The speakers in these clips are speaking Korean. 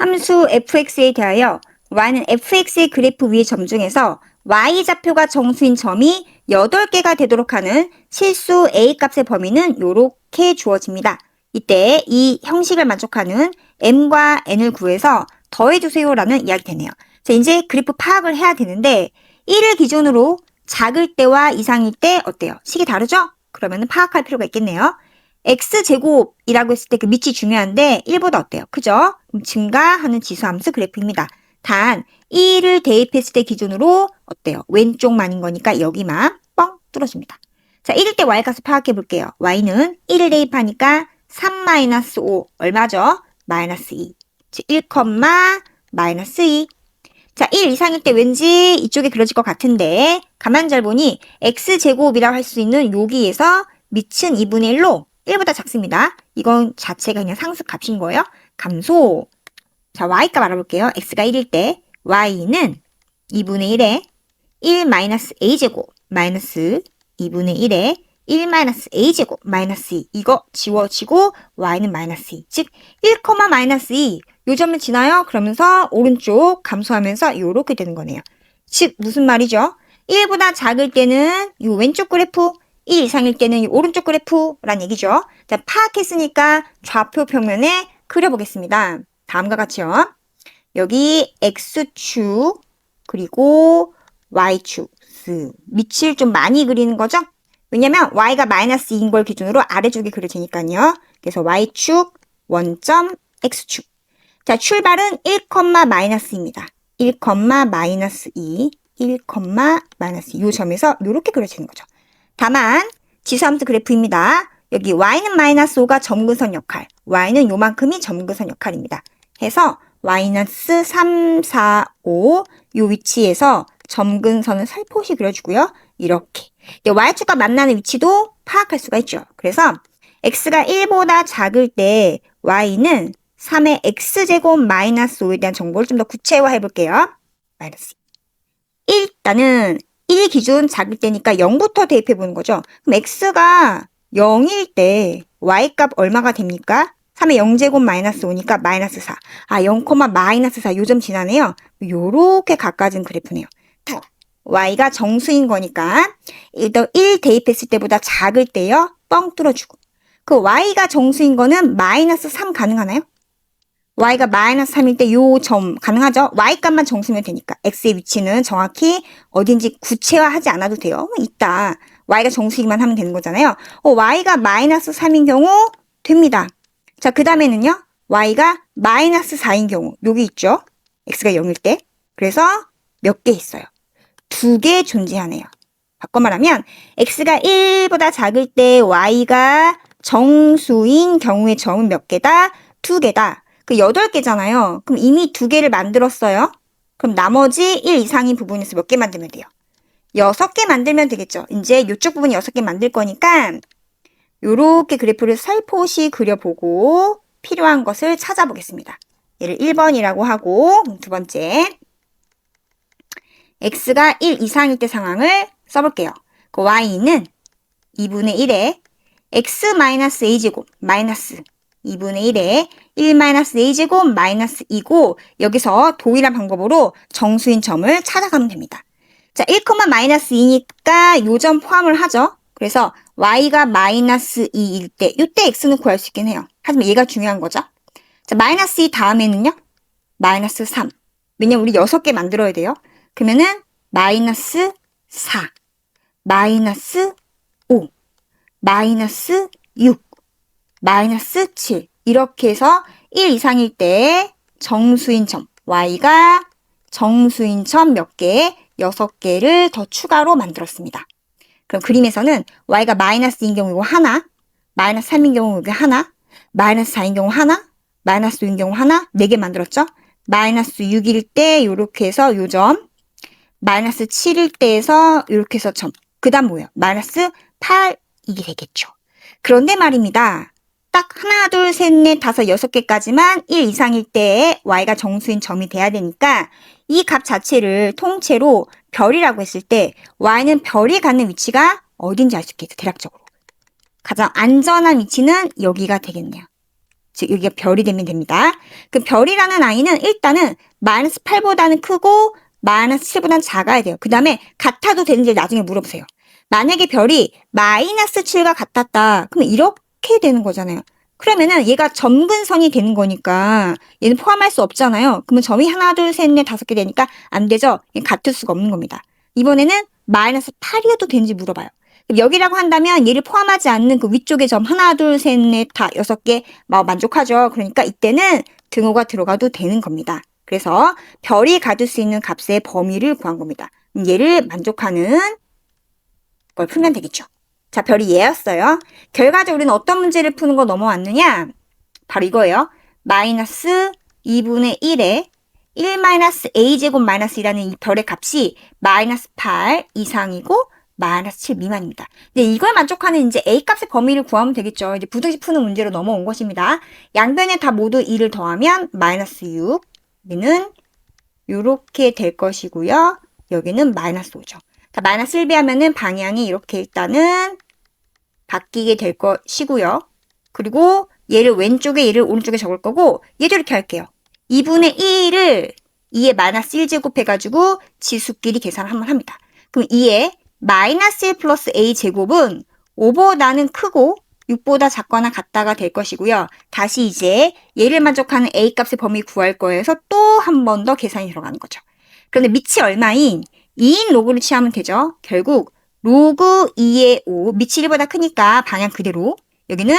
함수 fx에 대하여 y는 fx의 그래프 위의 점 중에서 y좌표가 정수인 점이 8개가 되도록 하는 실수 a값의 범위는 이렇게 주어집니다. 이때 이 형식을 만족하는 m과 n을 구해서 더해주세요라는 이야기 되네요. 자, 이제 그래프 파악을 해야 되는데 1을 기준으로 작을 때와 이상일 때 어때요? 식이 다르죠? 그러면 파악할 필요가 있겠네요. x제곱이라고 했을 때 그 밑이 중요한데 1보다 어때요? 크죠? 그럼 증가하는 지수함수 그래프입니다. 단 1을 대입했을 때 기준으로 어때요? 왼쪽만인 거니까 여기만 뻥 뚫어줍니다. 자, 1일 때 y값을 파악해 볼게요. y는 1을 대입하니까 3-5 얼마죠? 마이너스 2. 즉 1, 마이너스 2. 자, 1 이상일 때 왠지 이쪽에 그려질 것 같은데 가만 잘 보니 x제곱이라고 할 수 있는 여기에서 밑은 2분의 1로 1보다 작습니다. 이건 자체가 그냥 상수값인 거예요. 감소. 자, y값 알아볼게요. x가 1일 때 y는 2분의 1에 1 마이너스 a제곱 마이너스 2분의 1에 1 마이너스 a제곱 마이너스 2. 이거 지워지고 y는 마이너스 2. 즉 1, 마이너스 2. 요 점을 지나요? 그러면서 오른쪽 감소하면서 이렇게 되는 거네요. 즉 무슨 말이죠? 1보다 작을 때는 이 왼쪽 그래프, 1 이상일 때는 이 오른쪽 그래프란 얘기죠. 자, 파악했으니까 좌표 평면에 그려보겠습니다. 다음과 같이요. 여기 x축 그리고 y축 밑을 좀 많이 그리는 거죠. 왜냐면 y가 마이너스 2인 걸 기준으로 아래쪽에 그려지니까요. 그래서 y축, 원점, x축. 자, 출발은 1, 마이너스입니다. 1, 마이너스 2, 1, 마이너스 2. 이 점에서 이렇게 그려지는 거죠. 다만 지수함수 그래프입니다. 여기 y는 마이너스 5가 점근선 역할, y는 요만큼이 점근선 역할입니다. 해서 마이너스 3, 4, 5 이 위치에서 점근선을 살포시 그려주고요. 이렇게 y축과 만나는 위치도 파악할 수가 있죠. 그래서 x가 1보다 작을 때 y는 3의 x제곱 마이너스 5에 대한 정보를 좀 더 구체화해 볼게요. 마이너스 2. 일단은 1 기준 작을 때니까 0부터 대입해 보는 거죠. 그럼 x가 0일 때 y값 얼마가 됩니까? 3의 0제곱 마이너스 5니까 마이너스 4. 아, 0, 마이너스 4 요점 지나네요. 요렇게 가까워진 그래프네요. y가 정수인 거니까 1 대입했을 때보다 작을 때요. 뻥 뚫어주고. 그 y가 정수인 거는 마이너스 3 가능하나요? y가 마이너스 3일 때 요 점 가능하죠? y값만 정수면 되니까 x의 위치는 정확히 어딘지 구체화하지 않아도 돼요. 있다. y가 정수이기만 하면 되는 거잖아요. y가 마이너스 3인 경우 됩니다. 자, 그 다음에는요. y가 마이너스 4인 경우 여기 있죠? x가 0일 때. 그래서 몇 개 있어요? 2개 존재하네요. 바꿔 말하면 x가 1보다 작을 때 y가 정수인 경우의 점은 몇 개다? 2개다. 그 8개잖아요. 그럼 이미 2개를 만들었어요. 그럼 나머지 1 이상인 부분에서 몇 개 만들면 돼요? 6개 만들면 되겠죠. 이제 이쪽 부분이 6개 만들 거니까 요렇게 그래프를 살포시 그려보고 필요한 것을 찾아보겠습니다. 얘를 1번이라고 하고 두 번째 x가 1 이상일 때 상황을 써볼게요. 그 y는 2분의 1에 x-a제곱 마이너스 2분의 1에 1-a제곱 마이너스 2고 여기서 동일한 방법으로 정수인 점을 찾아가면 됩니다. 자, 1, 마이너스 2니까 요 점 포함을 하죠. 그래서 y가 마이너스 2일 때 이때 x는 구할 수 있긴 해요. 하지만 얘가 중요한 거죠. 자, 마이너스 2 다음에는요. 마이너스 3. 왜냐면 우리 6개 만들어야 돼요. 그러면은 마이너스 4, 마이너스 5, 마이너스 6, 마이너스 7 이렇게 해서 1 이상일 때 정수인 점 y가 정수인 점 몇 개? 6개를 더 추가로 만들었습니다. 그럼 그림에서는 y가 마이너스 2인 경우 이거 하나, 마이너스 3인 경우 이거 하나, 마이너스 4인 경우 하나, 마이너스 5인 경우 하나 4개 만들었죠? 마이너스 6일 때 이렇게 해서 요 점, 마이너스 7일 때에서 이렇게 해서 점, 그 다음 뭐예요? 마이너스 8 이게 되겠죠. 그런데 말입니다. 딱 하나, 둘, 셋, 넷, 다섯, 6개까지만 1 이상일 때에 y가 정수인 점이 돼야 되니까 이 값 자체를 통째로 별이라고 했을 때 y는 별이 갖는 위치가 어딘지 알 수 있겠죠. 대략적으로. 가장 안전한 위치는 여기가 되겠네요. 즉 여기가 별이 되면 됩니다. 그 별이라는 아이는 일단은 마이너스 8보다는 크고 마이너스 7보다는 작아야 돼요. 그 다음에 같아도 되는지 나중에 물어보세요. 만약에 별이 마이너스 7과 같았다. 그러면 이렇게 되는 거잖아요. 그러면은 얘가 점근선이 되는 거니까 얘는 포함할 수 없잖아요. 그러면 점이 하나, 둘, 셋, 넷, 5개 되니까 안 되죠. 같을 수가 없는 겁니다. 이번에는 마이너스 8이어도 되는지 물어봐요. 여기라고 한다면 얘를 포함하지 않는 그 위쪽에 점 하나, 둘, 셋, 넷, 다 6개 만족하죠. 그러니까 이때는 등호가 들어가도 되는 겁니다. 그래서 별이 가질 수 있는 값의 범위를 구한 겁니다. 얘를 만족하는 걸 풀면 되겠죠. 자, 별이 얘였어요. 결과적으로 우리는 어떤 문제를 푸는 거 넘어왔느냐? 바로 이거예요. 마이너스 2분의 1에 1 마이너스 a제곱 마이너스 2라는 이 별의 값이 마이너스 8 이상이고 마이너스 7 미만입니다. 근데 이걸 만족하는 이제 a 값의 범위를 구하면 되겠죠. 이제 부등식 푸는 문제로 넘어온 것입니다. 양변에 다 모두 2를 더하면 마이너스 6. 여기는 이렇게 될 것이고요. 여기는 마이너스 5죠. 자, 마이너스 1 배하면은 방향이 이렇게 일단은 바뀌게 될 것이고요. 그리고 얘를 왼쪽에 얘를 오른쪽에 적을 거고 얘도 이렇게 할게요. 2분의 1을 2에 마이너스 1제곱 해가지고 지수끼리 계산을 한번 합니다. 그럼 2에 마이너스 1 플러스 a 제곱은 5보다는 크고 6보다 작거나 같다가 될 것이고요. 다시 이제 얘를 만족하는 a 값의 범위 구할 거여서 또 한 번 더 계산이 들어가는 거죠. 그런데 밑이 얼마인 2인 로그를 취하면 되죠. 결국 로그 2의 5, 밑이 1보다 크니까 방향 그대로. 여기는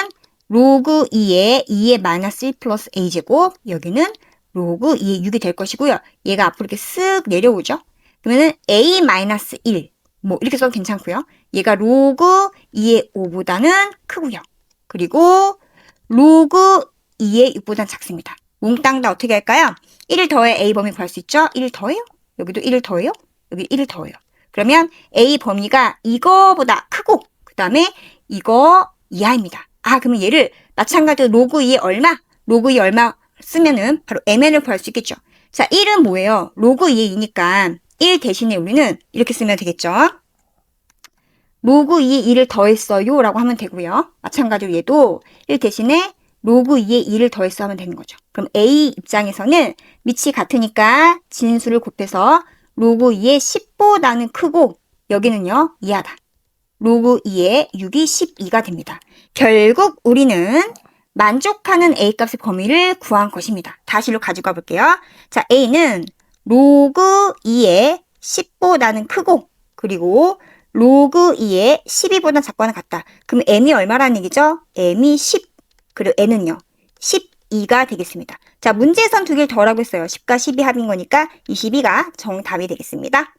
로그 2의 마이너스 1 플러스 a제곱. 여기는 로그 2의 6이 될 것이고요. 얘가 앞으로 이렇게 쓱 내려오죠. 그러면은 a 마이너스 1. 뭐 이렇게 써도 괜찮고요. 얘가 로그 2의 5보다는 크고요. 그리고 로그 2의 6보다는 작습니다. 몽땅 다 어떻게 할까요? 1을 더해 a 범위 구할 수 있죠? 1을 더해요? 여기도 1을 더해요? 여기 1을 더해요. 그러면 a 범위가 이거보다 크고 그 다음에 이거 이하입니다. 아, 그러면 얘를 마찬가지로 로그 2의 얼마? 로그 2 얼마 쓰면은 바로 mn을 구할 수 있겠죠. 자, 1은 뭐예요? 로그 2의 2니까 1 대신에 우리는 이렇게 쓰면 되겠죠. 로그 2의 2를 더했어요 라고 하면 되고요. 마찬가지로 얘도 1 대신에 로그 2의 2를 더했어 하면 되는 거죠. 그럼 a 입장에서는 밑이 같으니까 진수를 곱해서 로그 2의 10보다는 크고 여기는요 이하다. 로그 2의 6이 12가 됩니다. 결국 우리는 만족하는 a 값의 범위를 구한 것입니다. 다시로 가지고 가볼게요. 자, a는 로그 2의 10보다는 크고 그리고 로그 2의 12보다 작거나 같다. 그럼 m이 얼마라는 얘기죠? m이 10, 그리고 n은요 12가 되겠습니다. 자, 문제에선 두 개를 더하라고 했어요. 10과 10이 합인 거니까 22가 정답이 되겠습니다.